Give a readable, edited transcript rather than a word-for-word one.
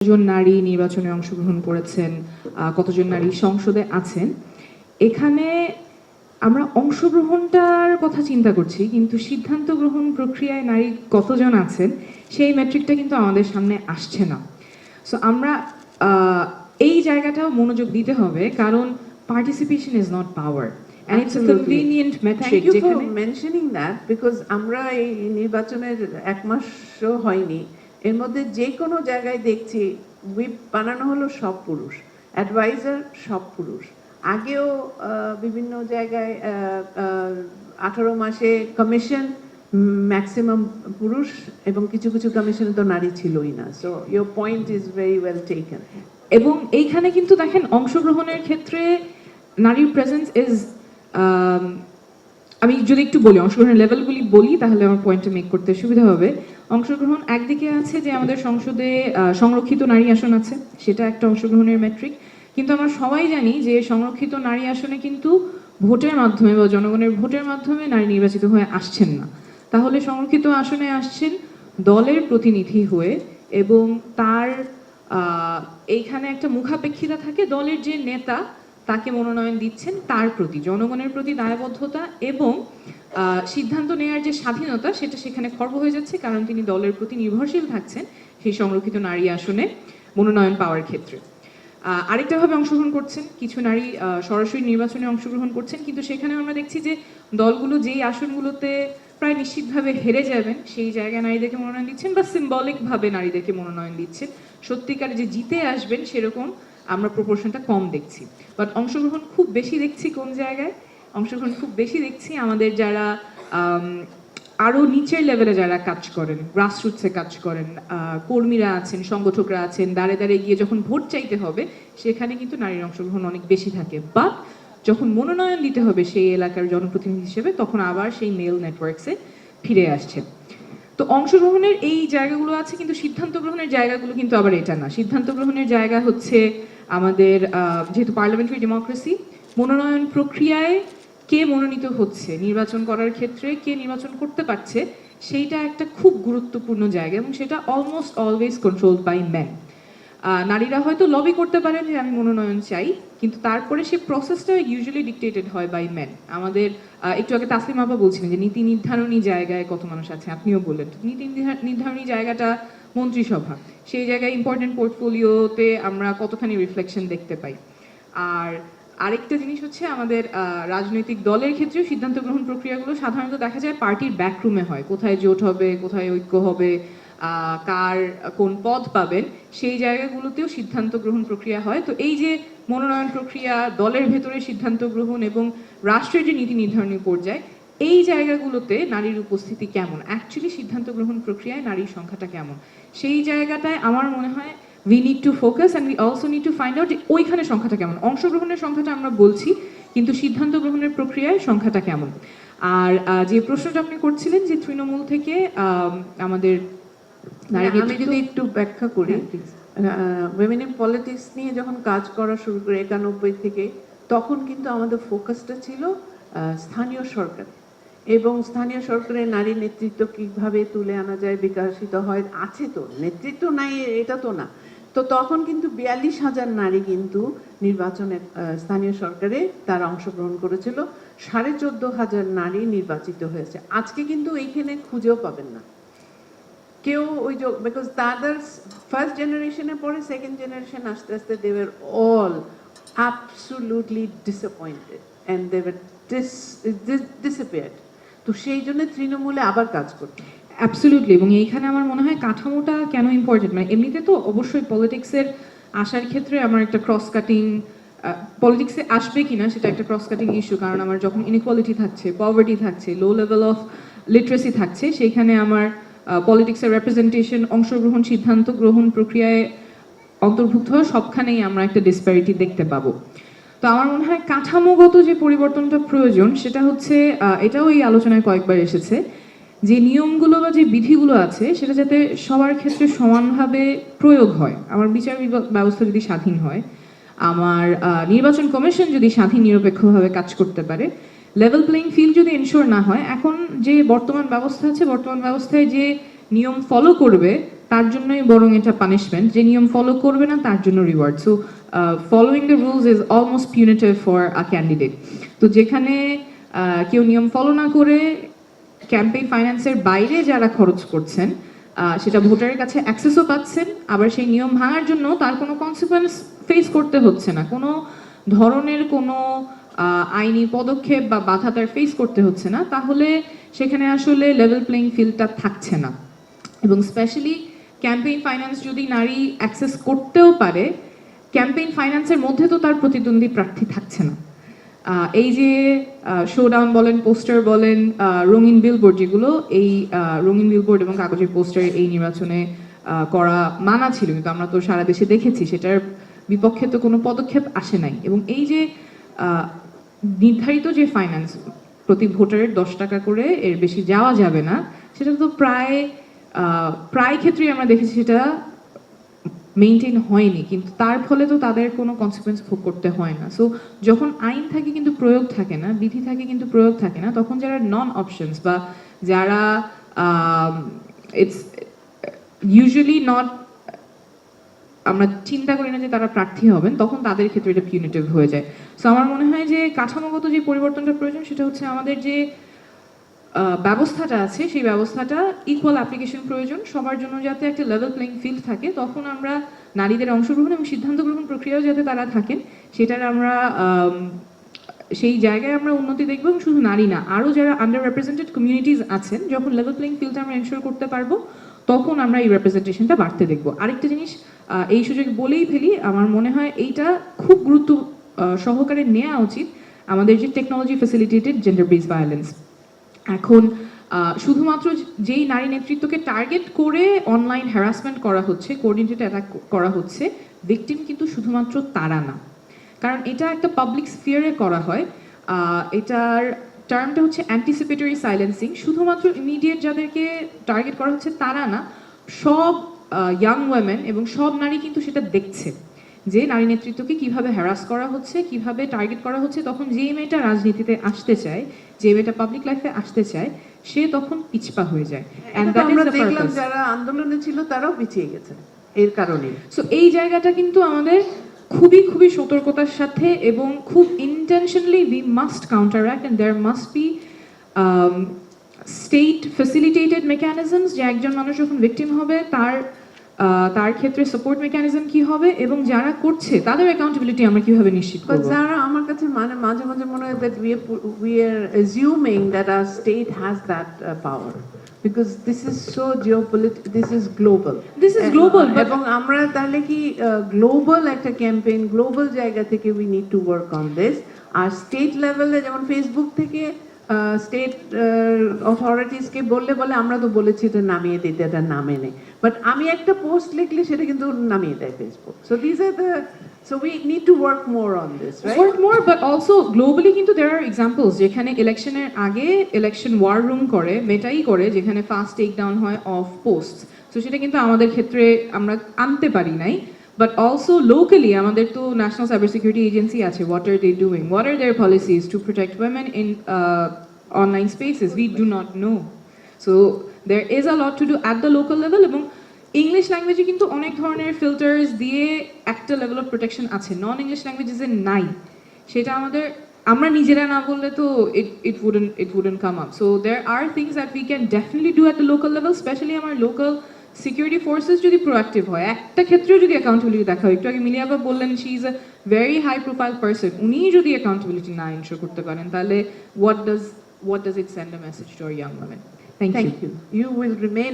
কতজন নারী নির্বাচনে অংশগ্রহণ করেছেন, কতজন নারী সংসদে আছেন, এখানে আমরা অংশগ্রহণটার কথা চিন্তা করছি, কিন্তু সিদ্ধান্ত গ্রহণ প্রক্রিয়ায় নারী কতজন আছেন সেই ম্যাট্রিকটা কিন্তু আমাদের সামনে আসছে না। সো আমরা এই জায়গাটাও মনোযোগ দিতে হবে, কারণ participation is not power and it's a convenient metric. Thank you for mentioning that, because আমরা এই নির্বাচনের এক মাসও হয়নি, এর মধ্যে যে কোনো জায়গায় দেখছি হুইপ বানানো হলো সব পুরুষ, অ্যাডভাইজার সব পুরুষ। আগেও বিভিন্ন জায়গায় 18 মাসে কমিশন ম্যাক্সিমাম পুরুষ, এবং কিছু কিছু কমিশনে তো নারী ছিলই না। So your point is very well taken. এবং এইখানে কিন্তু দেখেন, অংশগ্রহণের ক্ষেত্রে নারীর প্রেজেন্স ইজ, আমি যদি একটু বলি অংশগ্রহণের লেভেলগুলি বলি, তাহলে আমার পয়েন্টটা মেক করতে সুবিধা হবে। অংশগ্রহণ একদিকে আছে যে আমাদের সংসদে সংরক্ষিত নারী আসন আছে, সেটা একটা অংশগ্রহণের ম্যাট্রিক। কিন্তু আমরা সবাই জানি যে সংরক্ষিত নারী আসনে কিন্তু ভোটের মাধ্যমে বা জনগণের ভোটের মাধ্যমে নারী নির্বাচিত হয়ে আসছেন না। তাহলে সংরক্ষিত আসনে আসছেন দলের প্রতিনিধি হয়ে, এবং তার এইখানে একটা মুখাপেক্ষিতা থাকে, দলের যে নেতা তাকে মনোনয়ন দিচ্ছেন তার প্রতি জনগণের প্রতি দায়বদ্ধতা এবং সিদ্ধান্ত নেওয়ার যে স্বাধীনতা, সেটা সেখানে খর্ব হয়ে যাচ্ছে, কারণ তিনি দলের প্রতি নির্ভরশীল থাকছেন সেই সংরক্ষিত নারী আসনে মনোনয়ন পাওয়ার ক্ষেত্রে। আরেকটাভাবে অংশগ্রহণ করছেন কিছু নারী, সরাসরি নির্বাচনে অংশগ্রহণ করছেন, কিন্তু সেখানে আমরা দেখছি যে দলগুলো যেই আসনগুলোতে প্রায় নিশ্চিতভাবে হেরে যাবেন সেই জায়গায় নারীদেরকে মনোনয়ন দিচ্ছেন, বা সিম্বলিকভাবে নারীদেরকে মনোনয়ন দিচ্ছেন। সত্যিকারে যে জিতে আসবেন সেরকম আমরা প্রপোর্শনটা কম দেখছি। বাট অংশগ্রহণ খুব বেশি দেখছি কোন জায়গায়? অংশগ্রহণ খুব বেশি দেখছি আমাদের যারা আরও নিচের লেভেলে যারা কাজ করেন, গ্রাসরুটসে কাজ করেন, কর্মীরা আছেন, সংগঠকরা আছেন, দাঁড়ে দাঁড়ে গিয়ে যখন ভোট চাইতে হবে সেখানে কিন্তু নারীর অংশগ্রহণ অনেক বেশি থাকে। বাট যখন মনোনয়ন দিতে হবে সেই এলাকার জনপ্রতিনিধি হিসেবে, তখন আবার সেই মেল নেটওয়ার্কসে ফিরে আসছে। তো অংশগ্রহণের এই জায়গাগুলো আছে, কিন্তু সিদ্ধান্ত গ্রহণের জায়গাগুলো কিন্তু আবার এটা না। সিদ্ধান্ত গ্রহণের জায়গা হচ্ছে আমাদের, যেহেতু পার্লামেন্টারি ডেমোক্রেসি, মনোনয়ন প্রক্রিয়ায় কে মনোনীত হচ্ছে, নির্বাচন করার ক্ষেত্রে কে নির্বাচন করতে পারছে, সেইটা একটা খুব গুরুত্বপূর্ণ জায়গা, এবং সেটা almost always controlled by man. নারীরা হয়তো লবি করতে পারেন যে আমি মনোনয়ন চাই, কিন্তু তারপরে সেই প্রসেসটা ইউজুয়ালি ডিকটেটেড হয় বাই ম্যান। আমাদের একটু আগে তাসলিম আপা বলছিলেন যে নীতি নির্ধারণী জায়গায় কত মানুষ আছে, আপনিও বললেন নীতি নির্ধারণী জায়গাটা মন্ত্রিসভা, সেই জায়গায় ইম্পর্টেন্ট পোর্টফোলিওতে আমরা কতখানি রিফ্লেকশন দেখতে পাই। আর আরেকটা জিনিস হচ্ছে, আমাদের রাজনৈতিক দলের ক্ষেত্রেও সিদ্ধান্ত গ্রহণ প্রক্রিয়াগুলো সাধারণত দেখা যায় পার্টির ব্যাকরুমে হয়, কোথায় জোট হবে, কোথায় ঐক্য হবে, কার কোন পদ পাবেন, সেই জায়গাগুলোতেও সিদ্ধান্ত গ্রহণ প্রক্রিয়া হয়। তো এই যে মনোনয়ন প্রক্রিয়া, দলের ভেতরে সিদ্ধান্ত গ্রহণ এবং রাষ্ট্রের যে নীতি নির্ধারণী পর্যায়ে, এই জায়গাগুলোতে নারীর উপস্থিতি কেমন, অ্যাকচুয়ালি সিদ্ধান্ত গ্রহণ প্রক্রিয়ায় নারীর সংখ্যাটা কেমন, সেই জায়গাটায় আমার মনে হয় we need to focus and we also need to find out যে ওইখানে সংখ্যাটা কেমন। অংশগ্রহণের সংখ্যাটা আমরা বলছি, কিন্তু সিদ্ধান্ত গ্রহণের প্রক্রিয়ায় সংখ্যাটা কেমন। আর যে প্রশ্নটা আপনি করছিলেন যে তৃণমূল থেকে আমাদের, আমি যদি একটু ব্যাখ্যা করি, উইমেন ইন পলিটিক্স নিয়ে যখন কাজ করা শুরু করে 91 থেকে, তখন কিন্তু আমাদের ফোকাসটা ছিল স্থানীয় সরকার, এবং স্থানীয় সরকারের নারী নেতৃত্ব কিভাবে তুলে আনা যায়, বিকশিত হয়। আছে তো, নেতৃত্ব নাই এটা তো না। তো তখন কিন্তু 42,000 নারী কিন্তু নির্বাচনে স্থানীয় সরকারে তারা অংশগ্রহণ করেছিল, 14,500 নারী নির্বাচিত হয়েছে। আজকে কিন্তু এইখানে খুঁজেও পাবেন না কেউ ওই যে, বিকজ তাদের ফার্স্ট জেনারেশনের পরে সেকেন্ড জেনারেশন আস্তে আস্তে they were all absolutely disappointed and they were disappeared. তো সেই জন্য তৃণমূলে আবার কাজ করতে। অ্যাবসলিউটলি। এবং এইখানে আমার মনে হয় কাঠামোটা কেন ইম্পর্টেন্ট, মানে এমনিতে তো অবশ্যই পলিটিক্সের আসার ক্ষেত্রে আমার একটা ক্রস কাটিং, পলিটিক্সে আসবে কিনা সেটা একটা ক্রস কাটিং ইস্যু, কারণ আমার যখন ইনইকুয়ালিটি থাকছে, পভার্টি থাকছে, লো লেভেল অফ লিটারেসি থাকছে, সেইখানে আমার পলিটিক্সের রিপ্রেজেন্টেশন, অংশগ্রহণ, সিদ্ধান্ত গ্রহণ প্রক্রিয়ায় অন্তর্ভুক্ত হওয়া সবখানেই আমরা একটা ডিসপ্যারিটি দেখতে পাবো। তো আমার মনে হয় কাঠামোগত যে পরিবর্তনটা প্রয়োজন, সেটা হচ্ছে, এটাও এই আলোচনায় কয়েকবার এসেছে, যে নিয়মগুলো বা যে বিধিগুলো আছে সেটা যাতে সবার ক্ষেত্রে সমানভাবে প্রয়োগ হয়। আমার বিচার ব্যবস্থা যদি স্বাধীন হয়, আমার নির্বাচন কমিশন যদি স্বাধীন নিরপেক্ষভাবে কাজ করতে পারে, লেভেল প্লেইং ফিল্ড যদি এনশোর না হয়, এখন যে বর্তমান ব্যবস্থা আছে, বর্তমান ব্যবস্থায় যে নিয়ম ফলো করবে তার জন্যই বরং এটা পানিশমেন্ট, যে নিয়ম ফলো করবে না তার জন্য reward. So following the rules is almost punitive for a candidate. তো যেখানে কেউ নিয়ম ফলো না করে ক্যাম্পেইন ফাইন্যান্সের বাইরে যারা খরচ করছেন, সেটা ভোটারের কাছে অ্যাক্সেসও পাচ্ছেন, আবার সেই নিয়ম ভাঙার জন্য তার কোনো কনসিকুয়েন্স ফেস করতে হচ্ছে না, কোনো ধরনের কোনো আইনি পদক্ষেপ বা বাধা তার ফেস করতে হচ্ছে না, তাহলে সেখানে আসলে লেভেল প্লেইং ফিল্ডটা থাকছে না। এবং স্পেশালি ক্যাম্পেইন ফাইন্যান্স যদি নারী অ্যাক্সেস করতেও পারে, ক্যাম্পেইন ফাইন্যান্সের মধ্যে তো তার প্রতিদ্বন্দ্বী প্রার্থী থাকছে না। এই যে শোডাউন বলেন, পোস্টার বলেন, রঙিন বিলবোর্ড, যেগুলো এই রঙিন বিলবোর্ড এবং কাগজের পোস্টার এই নির্বাচনে করা মানা ছিল, কিন্তু আমরা তো সারা দেশে দেখেছি সেটার বিপক্ষে তো কোনো পদক্ষেপ আসে নাই। এবং এই যে নির্ধারিত যে ফাইন্যান্স প্রতি ভোটারের 10 টাকা করে, এর বেশি যাওয়া যাবে না, সেটা তো প্রায় ক্ষেত্রেই আমরা দেখেছি সেটা মেইনটেইন হয়নি, কিন্তু তার ফলে তো তাদের কোনো কনসিকুয়েন্স ভোগ করতে হয় না। সো যখন আইন থাকে কিন্তু প্রয়োগ থাকে না, বিধি থাকে কিন্তু প্রয়োগ থাকে না, তখন যারা নন অপশনস বা যারা ইটস ইউজুয়ালি নট, আমরা চিন্তা করি না যে তারা প্রার্থী হবেন, তখন তাদের ক্ষেত্রে এটা পিউনিটিভ হয়ে যায়। সো আমার মনে হয় যে কাঠামোগত যে পরিবর্তনটা প্রয়োজন, সেটা হচ্ছে আমাদের যে ব্যবস্থাটা আছে সেই ব্যবস্থাটা ইকুয়াল অ্যাপ্লিকেশন প্রয়োজন, সবার জন্য যাতে একটা লেভেল প্লেইং ফিল্ড থাকে, তখন আমরা নারীদের অংশগ্রহণ এবং সিদ্ধান্ত গ্রহণ প্রক্রিয়াও যাতে তারা থাকেন, সেটার আমরা সেই জায়গায় আমরা উন্নতি দেখব। এবং শুধু নারী না, আরও যারা আন্ডার রিপ্রেজেন্টেড কমিউনিটিজ আছেন, যখন লেভেল প্লেইং ফিল্ডটা আমরা এনশিওর করতে পারবো, তখন আমরা এই রিপ্রেজেন্টেশনটা বাড়তে দেখবো। আরেকটা জিনিস এই সুযোগে বলেই ফেলি, আমার মনে হয় এইটা খুব গুরুত্ব সহকারে নেওয়া উচিত, আমাদের যে technology facilitated gender base violence. এখন শুধুমাত্র যেই নারী নেতৃত্বকে টার্গেট করে অনলাইন হ্যারাসমেন্ট করা হচ্ছে, কোঅর্ডিনেটেড অ্যাটাক করা হচ্ছে, ভিকটিম কিন্তু শুধুমাত্র তারা না, কারণ এটা একটা পাবলিক স্ফিয়ারে করা হয়। এটার টার্মটা হচ্ছে অ্যান্টিসিপেটরি সাইলেন্সিং। শুধুমাত্র ইমিডিয়েট যাদেরকে টার্গেট করা হচ্ছে তারা না, সব ইয়াং ওয়েমেন এবং সব নারী কিন্তু সেটা দেখছে যে নারী নেতৃত্বকে কিভাবে হ্যারাস করা হচ্ছে, কিভাবে টার্গেট করা হচ্ছে। তখন যে মেয়েটা রাজনীতিতে আসতে চায়, যে মেয়েটা পাবলিক লাইফে আসতে চায়, সে তখন পিছপা হয়ে যায়। And that আমরা দেখলাম যারা আন্দোলনে ছিল তারাও পিছিয়ে গেছে এর কারণে। সো এই জায়গাটা কিন্তু আমাদের খুবই খুবই সতর্কতার সাথে এবং খুব intentionally we must counteract, and there must be state facilitated mechanisms, যে একজন মানুষ যখন ভিকটিম হবে তার ক্ষেত্রে সাপোর্ট মেকানিজম কি হবে, এবং যারা করছে তাদের অ্যাকাউন্টেবিলিটি আমরা কিভাবে নিশ্চিত করব। যারা আমার কাছে মাঝে মাঝে মনে হয় that we are assuming that our state has that power, because this is so this is global. এবং আমরা তাহলে কি গ্লোবাল একটা ক্যাম্পেইন, গ্লোবাল জায়গা থেকে we need to work on this, আর স্টেট লেভেলে যেমন ফেসবুক থেকে স্টেট অথরিটিসকে বলে আমরা তো বলেছি এটা নামিয়ে দিতে, এটা নামে নেই, বাট আমি একটা পোস্ট লিখলে সেটা কিন্তু নামিয়ে দেয় Facebook. So we need to work more on this, right? Work more, but also globally কিন্তু there are examples যেখানে ইলেকশনের আগে ইলেকশন ওয়ার রুম করে, মেটাই করে, যেখানে ফাস্ট টেক ডাউন হয় অফ পোস্টস। তো সেটা কিন্তু আমাদের ক্ষেত্রে আমরা আনতে পারি নাই। But also locally, আমাদের তো ন্যাশনাল সাইবার সিকিউরিটি এজেন্সি আছে। What are they doing? What are their policies to protect women in online spaces? We do not know. So there is a lot to do at the local level, এবং English ল্যাঙ্গুয়েজে কিন্তু অনেক ধরনের filters দিয়ে একটা level of protection আছে, নন English ল্যাঙ্গুয়েজে নাই। সেটা আমরা নিজেরা না বললে তো it wouldn't come up. So there are things that we can definitely do at the local level, especially আমার লোকাল সিকিউরিটি ফোর্সেস যদি প্রোঅ্যাক্টিভ হয়, একটা ক্ষেত্রেও যদি অ্যাকাউন্টেবিলিটি দেখা হয়। একটু আগে মিলিয়াবা বললেন she is a very high profile person, উনি যদি অ্যাকাউন্টেবিলিটি না এনশিওর করতে পারেন, তাহলে what does it send a message to our young women? Thank you. You will remain